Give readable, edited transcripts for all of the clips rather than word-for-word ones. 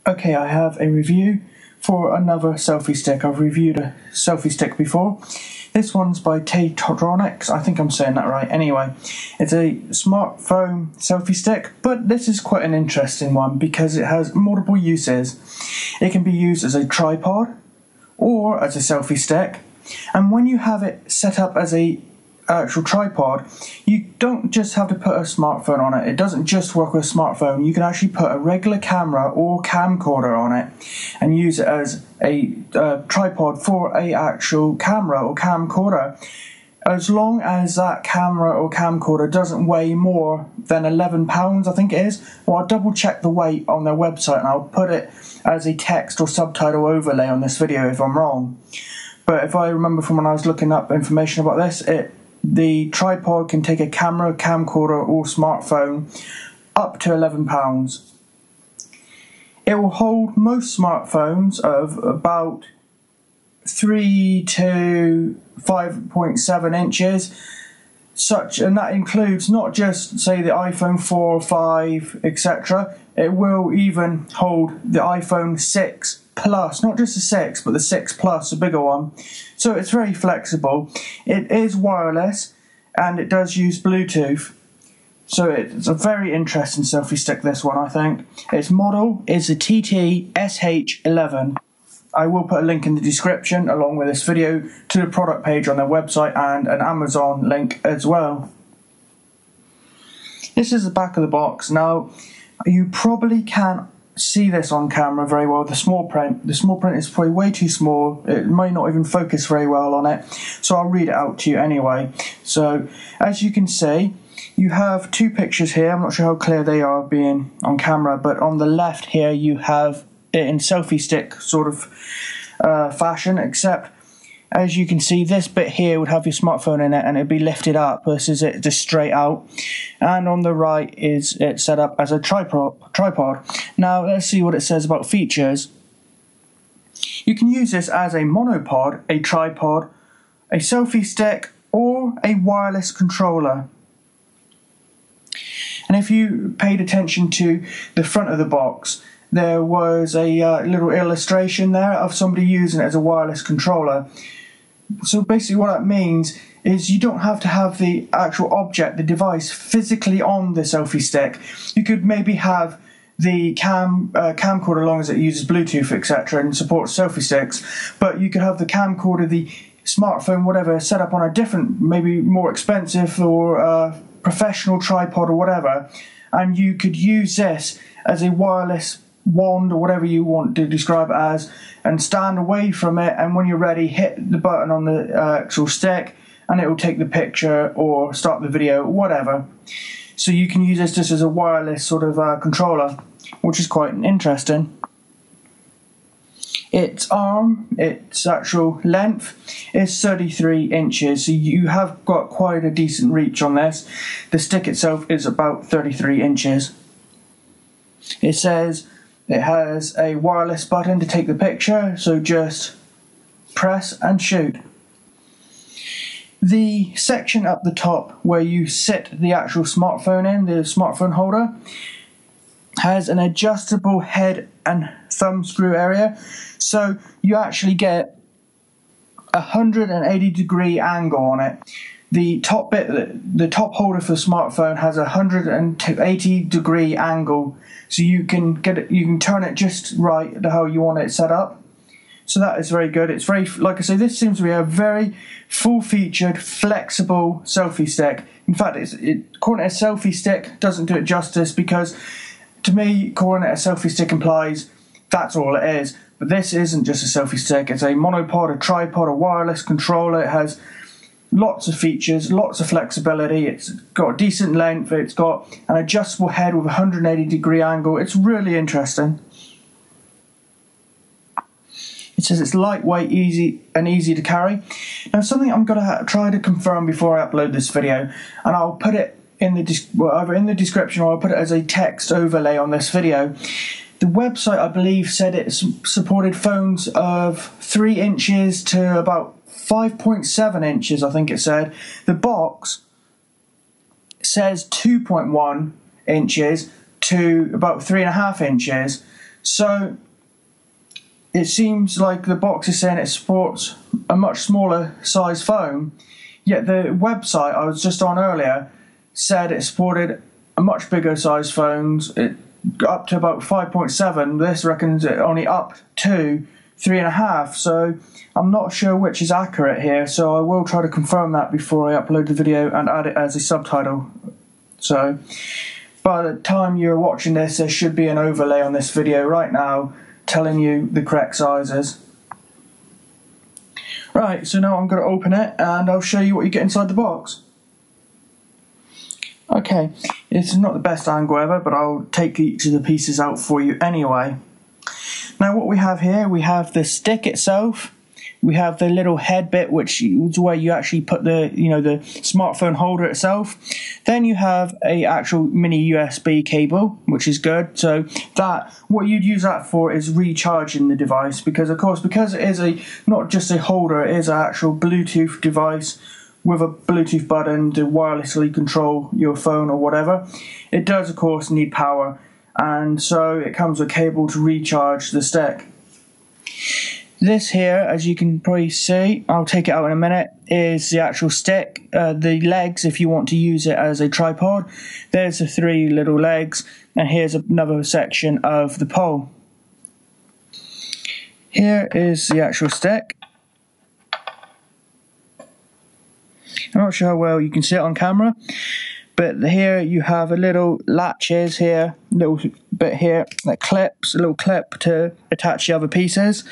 Okay, I have a review for another selfie stick. I've reviewed a selfie stick before. This one's by TaoTronics. I think I'm saying that right. Anyway, it's a smartphone selfie stick, but this is quite an interesting one because it has multiple uses. It can be used as a tripod or as a selfie stick, and when you have it set up as a actual tripod, you don't just have to put a smartphone on it. It doesn't just work with a smartphone. You can actually put a regular camera or camcorder on it and use it as a tripod for a actual camera or camcorder, as long as that camera or camcorder doesn't weigh more than 11 pounds, I think it is. Well, I'll double check the weight on their website and I'll put it as a text or subtitle overlay on this video if I'm wrong. But if I remember from when I was looking up information about this, the tripod can take a camera, camcorder or smartphone up to 11 pounds. It will hold most smartphones of about 3 to 5.7 inches, and that includes not just say the iPhone 4, 5, etc. It will even hold the iPhone 6 Plus, not just the 6, but the 6 Plus, a bigger one. So it's very flexible. It is wireless and it does use Bluetooth. So it's a very interesting selfie stick, this one, I think. Its model is the TT-SH11. I will put a link in the description along with this video to the product page on their website and an Amazon link as well. This is the back of the box. Now, you probably can't see this on camera very well. The small print is probably way too small. It might not even focus very well on it, so I'll read it out to you anyway. So as you can see, you have two pictures here. I'm not sure how clear they are being on camera, but on the left here you have it in selfie stick sort of fashion, except as you can see, this bit here would have your smartphone in it and it'd be lifted up versus it just straight out. And on the right is it set up as a tripod. Now let's see what it says about features. You can use this as a monopod, a tripod, a selfie stick, or a wireless controller. And if you paid attention to the front of the box, there was a little illustration there of somebody using it as a wireless controller. So basically what that means is you don't have to have the actual object, the device, physically on the selfie stick. You could maybe have the camcorder, as long as it uses Bluetooth, etc., and supports selfie sticks, but you could have the camcorder, the smartphone, whatever, set up on a different, maybe more expensive or professional tripod or whatever, and you could use this as a wireless wand or whatever you want to describe it as, and stand away from it, and when you're ready, hit the button on the actual stick and it will take the picture or start the video, whatever. So you can use this just as a wireless sort of controller, which is quite interesting. Its actual length is 33 inches, so you have got quite a decent reach on this. The stick itself is about 33 inches. It says it has a wireless button to take the picture, so just press and shoot. The section up the top where you sit the actual smartphone in, the smartphone holder, has an adjustable head and thumb screw area, so you actually get a 180-degree angle on it. The top bit, the top holder for the smartphone has a 180-degree angle, so you can get it, you can turn it just right to how you want it set up. So that is very good. It's very, like I say, this seems to be a very full-featured, flexible selfie stick. In fact, calling it a selfie stick doesn't do it justice, because to me, calling it a selfie stick implies that's all it is. But this isn't just a selfie stick. It's a monopod, a tripod, a wireless controller. It has lots of features, lots of flexibility. It's got a decent length. It's got an adjustable head with a 180-degree angle. It's really interesting. It says it's lightweight, easy to carry. Now, something I'm going to try to confirm before I upload this video, and I'll put it in the either in the description or I'll put it as a text overlay on this video. The website, I believe, said it supported phones of 3 inches to about 5.7 inches, I think it said. The box says 2.1 inches to about 3.5 inches. So it seems like the box is saying it supports a much smaller size phone, yet the website I was just on earlier said it supported a much bigger size phones, up to about 5.7. This reckons it only up to 3.5, so I'm not sure which is accurate here, so I will try to confirm that before I upload the video and add it as a subtitle. So by the time you're watching this, there should be an overlay on this video right now telling you the correct sizes. Right, so now I'm going to open it and I'll show you what you get inside the box. Okay, it's not the best angle ever, but I'll take each of the pieces out for you anyway. Now what we have here, we have the stick itself, we have the little head bit, which is where you actually put the the smartphone holder itself. Then you have a actual mini USB cable, which is good. So that, what you'd use that for is recharging the device, because of course, because it is not just a holder, it is an actual Bluetooth device with a Bluetooth button to wirelessly control your phone or whatever. It does of course need power, and so it comes with a cable to recharge the stick. This here, as you can probably see, I'll take it out in a minute, is the actual stick. The legs, if you want to use it as a tripod, there's the 3 little legs, and here's another section of the pole. Here is the actual stick. I'm not sure how well you can see it on camera, but here you have a little latches here, little bit here that clips, a little clip to attach the other pieces.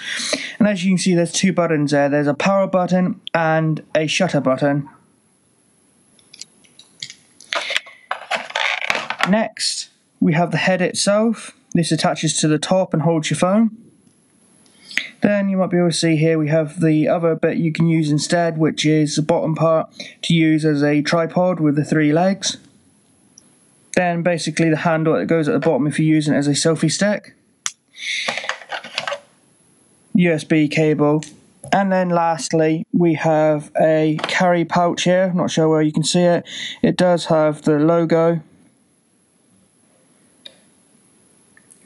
And as you can see, there's 2 buttons there. There's a power button and a shutter button. Next, we have the head itself. This attaches to the top and holds your phone. Then you might be able to see here we have the other bit you can use instead, which is the bottom part to use as a tripod with the 3 legs. Then basically the handle that goes at the bottom if you're using it as a selfie stick. USB cable. And then lastly we have a carry pouch here. I'm not sure where you can see it. It does have the logo.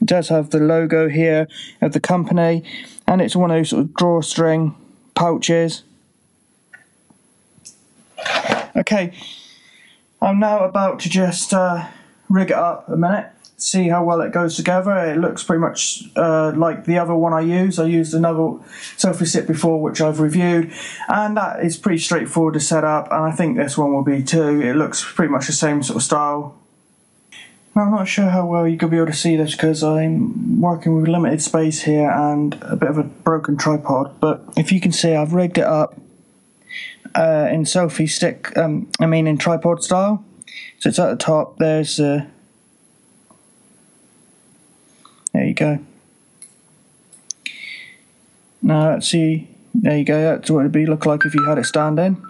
It does have the logo here of the company, and it's one of those sort of drawstring pouches. Okay, I'm now about to just rig it up a minute, see how well it goes together. It looks pretty much like the other one I used. I used another selfie stick before, which I've reviewed, and that is pretty straightforward to set up, and I think this one will be too. It looks pretty much the same sort of style. Now, I'm not sure how well you could be able to see this because I'm working with limited space here and a bit of a broken tripod, but if you can see, I've rigged it up in selfie stick, in tripod style. So it's at the top, there's there you go. Now let's see, there you go, that's what it'd look like if you had it standing.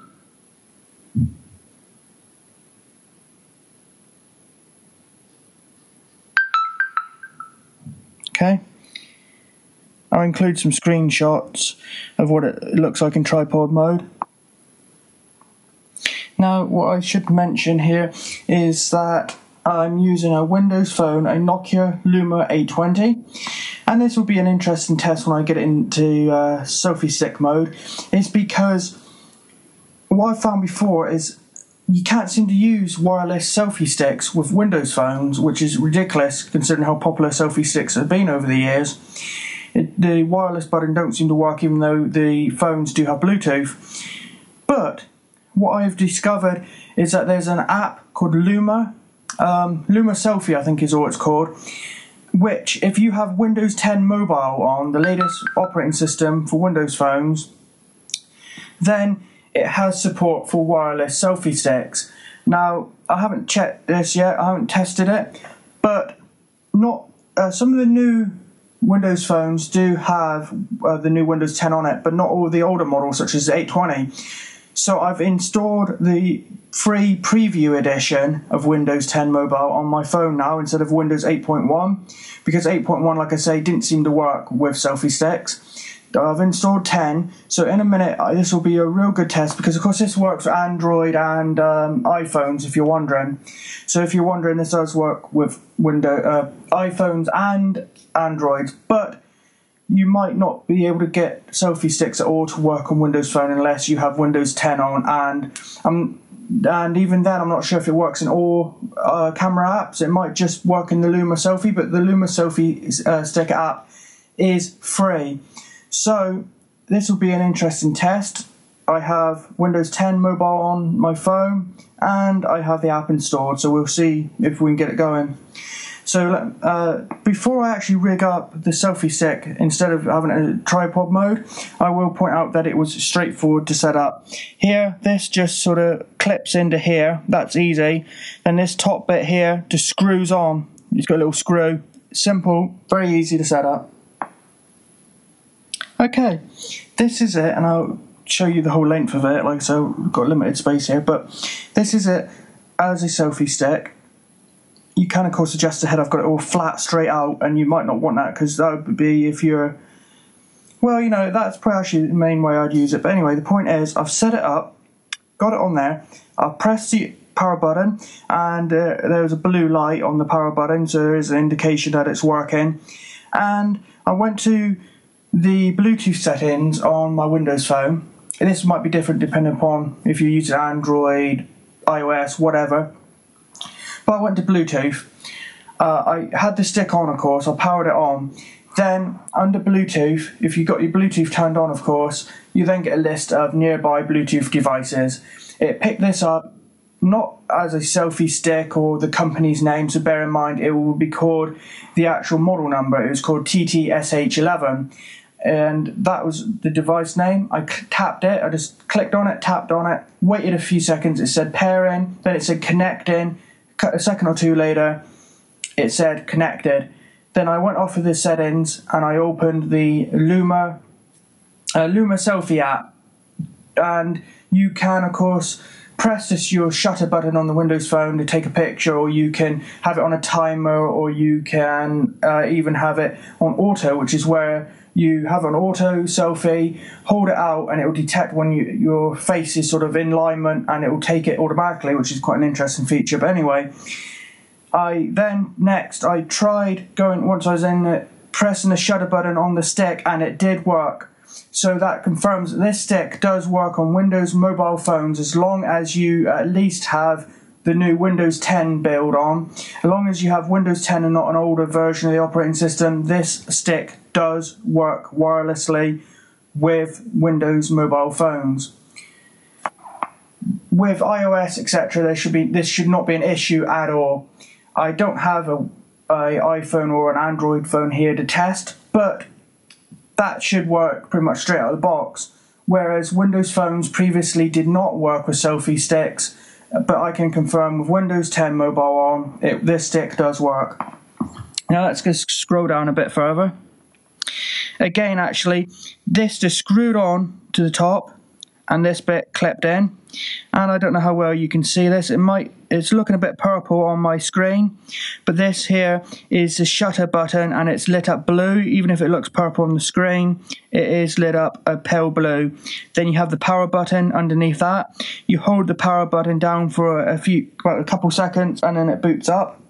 Okay, I'll include some screenshots of what it looks like in tripod mode. Now, what I should mention here is that I'm using a Windows phone, a Nokia Lumia 820, and this will be an interesting test when I get it into selfie stick mode. It's because what I've found before is you can't seem to use wireless selfie sticks with Windows phones, which is ridiculous considering how popular selfie sticks have been over the years. The wireless button don't seem to work even though the phones do have Bluetooth. But what I've discovered is that there's an app called Lumia Selfie, I think is all it's called, which if you have Windows 10 Mobile on, the latest operating system for Windows phones, then it has support for wireless selfie sticks. Now, I haven't checked this yet, I haven't tested it, but some of the new Windows phones do have the new Windows 10 on it, but not all the older models, such as the 820. So I've installed the free preview edition of Windows 10 Mobile on my phone now instead of Windows 8.1, because 8.1, like I say, didn't seem to work with selfie sticks. I've installed 10, so in a minute this will be a real good test, because of course this works for Android and iPhones, if you're wondering. So if you're wondering, this does work with iPhones and Androids, but you might not be able to get selfie sticks at all to work on Windows Phone unless you have Windows 10 on, and even then I'm not sure if it works in all camera apps. It might just work in the Lumia Selfie, but the Lumia Selfie stick app is free. So this will be an interesting test. I have Windows 10 mobile on my phone and I have the app installed, so we'll see if we can get it going. So before I actually rig up the selfie stick, instead of having it in tripod mode, I will point out that it was straightforward to set up. Here, this just sort of clips into here, that's easy. Then this top bit here just screws on. It's got a little screw. Simple, very easy to set up. Okay, this is it, and I'll show you the whole length of it. Like so, we've got limited space here, but this is it as a selfie stick. You can of course adjust the head. I've got it all flat straight out, and you might not want that, because that would be if you're, well, you know, that's probably actually the main way I'd use it. But anyway, the point is, I've set it up, got it on there, I've pressed the power button, and there's a blue light on the power button, so there is an indication that it's working. And I went to the Bluetooth settings on my Windows Phone. And this might be different depending upon if you're using Android, iOS, whatever. But I went to Bluetooth. I had the stick on, of course. I powered it on. Then under Bluetooth, if you've got your Bluetooth turned on, of course, you then get a list of nearby Bluetooth devices. It picked this up not as a selfie stick or the company's name, so bear in mind it will be called the actual model number. It was called TT-SH11. And that was the device name. I tapped it, I just clicked on it, tapped on it, waited a few seconds, it said pairing, then it said connecting, a second or two later it said connected. Then I went off of the settings and I opened the Lumia Selfie app, and you can of course press your shutter button on the Windows Phone to take a picture, or you can have it on a timer, or you can even have it on auto, which is where you have an auto selfie, hold it out, and it will detect when your face is sort of in alignment, and it will take it automatically, which is quite an interesting feature. But anyway, I tried going, once I was in it, pressing the shutter button on the stick, and it did work. So that confirms that this stick does work on Windows mobile phones, as long as you at least have the new Windows 10 build on. As long as you have Windows 10 and not an older version of the operating system, this stick does work wirelessly with Windows mobile phones. With iOS, etc., this should not be an issue at all. I don't have an iPhone or an Android phone here to test, but that should work pretty much straight out of the box. Whereas Windows phones previously did not work with selfie sticks, but I can confirm with Windows 10 mobile on, this stick does work. Now let's just scroll down a bit further. Again, actually, this just screwed on to the top, and this bit clipped in. And I don't know how well you can see this. It's looking a bit purple on my screen, but this here is the shutter button, and it's lit up blue. Even if it looks purple on the screen, it is lit up a pale blue. Then you have the power button underneath that. You hold the power button down for about a couple seconds, and then it boots up.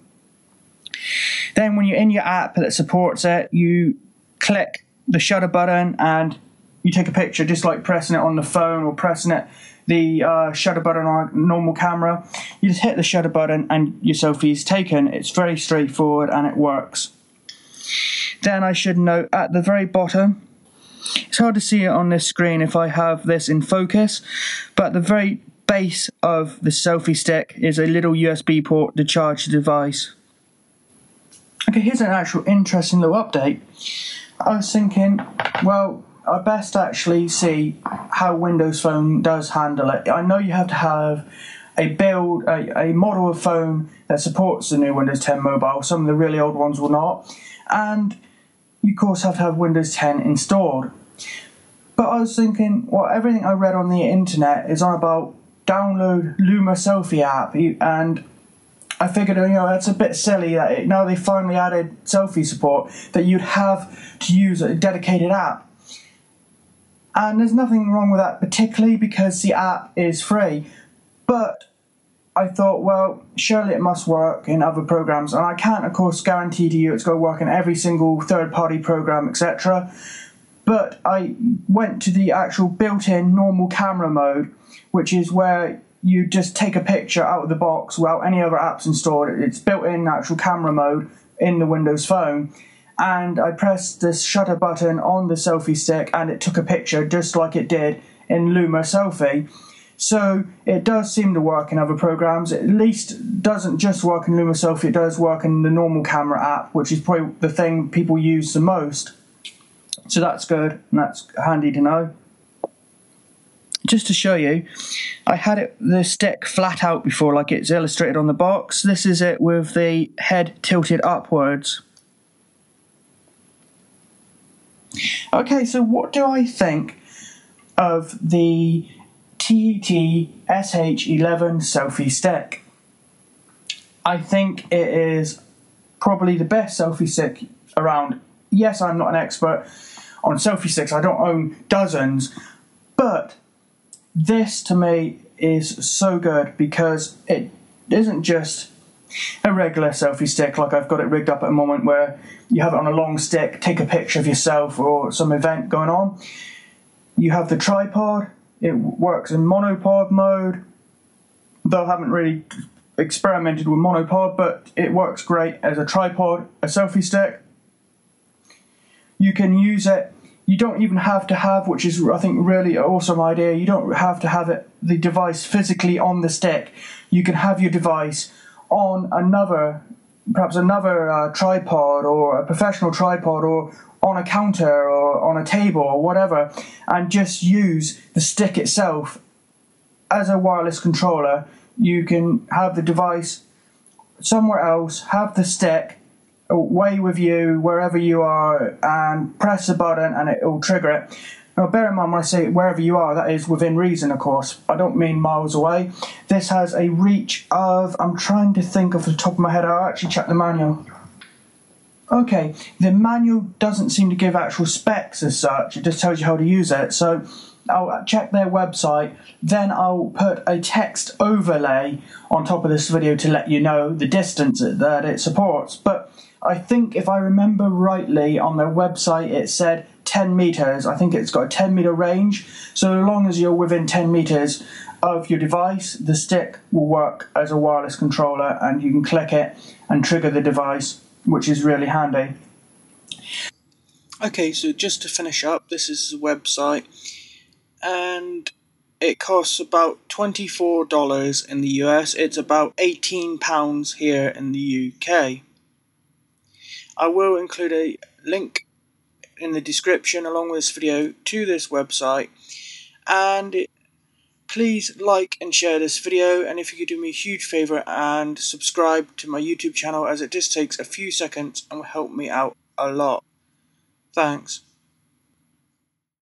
Then when you're in your app that supports it, you click the shutter button and you take a picture, just like pressing it on the phone or pressing the shutter button on a normal camera. You just hit the shutter button and your selfie is taken. It's very straightforward and it works. Then I should note at the very bottom, it's hard to see it on this screen if I have this in focus, but at the very base of the selfie stick is a little USB port to charge the device. Okay, here's an actual interesting little update. I was thinking, well, I best actually see how Windows Phone does handle it. I know you have to have a model of phone that supports the new Windows 10 mobile. Some of the really old ones will not. And you of course have to have Windows 10 installed. But I was thinking, well, everything I read on the internet is on about download Lumia Selfie app, and I figured, that's a bit silly that now they finally added selfie support, that you'd have to use a dedicated app. And there's nothing wrong with that particularly because the app is free. But I thought, well, surely it must work in other programs, and I can't, of course, guarantee to you it's going to work in every single third-party program, etc. But I went to the actual built-in normal camera mode, which is where you just take a picture out of the box without any other apps installed. It's built-in actual camera mode in the Windows Phone. And I pressed this shutter button on the selfie stick, and it took a picture just like it did in Lumia Selfie. So it does seem to work in other programs. At least doesn't just work in Lumia Selfie, it does work in the normal camera app, which is probably the thing people use the most. So that's good, and that's handy to know. Just to show you, I had the stick flat out before, like it's illustrated on the box. This is it with the head tilted upwards. Okay, so what do I think of the TT-SH11 selfie stick? I think it is probably the best selfie stick around. Yes, I'm not an expert on selfie sticks, I don't own dozens, but this to me is so good because it isn't just a regular selfie stick like I've got it rigged up at the moment where you have it on a long stick, take a picture of yourself or some event going on. You have the tripod, it works in monopod mode, though I haven't really experimented with monopod, but it works great as a tripod, a selfie stick. You can use it, you don't even have to have, which is I think really an awesome idea, you don't have to have the device physically on the stick. You can have your device on perhaps another tripod or a professional tripod or on a counter or on a table or whatever, and just use the stick itself as a wireless controller. You can have the device somewhere else, have the stick away with you wherever you are, and press a button and it will trigger it. Now bear in mind when I say wherever you are, that is within reason, of course. I don't mean miles away. This has a reach of, I'm trying to think off the top of my head, I'll actually check the manual. Okay, the manual doesn't seem to give actual specs as such, it just tells you how to use it. So I'll check their website, then I'll put a text overlay on top of this video to let you know the distance that it supports. But I think if I remember rightly on their website it said 10 meters. I think it's got a 10 meter range. So as long as you're within 10 meters of your device, the stick will work as a wireless controller and you can click it and trigger the device, which is really handy. Okay, so just to finish up, this is the website, and it costs about $24 in the US. It's about £18 here in the UK. I will include a link in the description along with this video to this website, and please like and share this video, and if you could do me a huge favour and subscribe to my YouTube channel, as it just takes a few seconds and will help me out a lot. Thanks.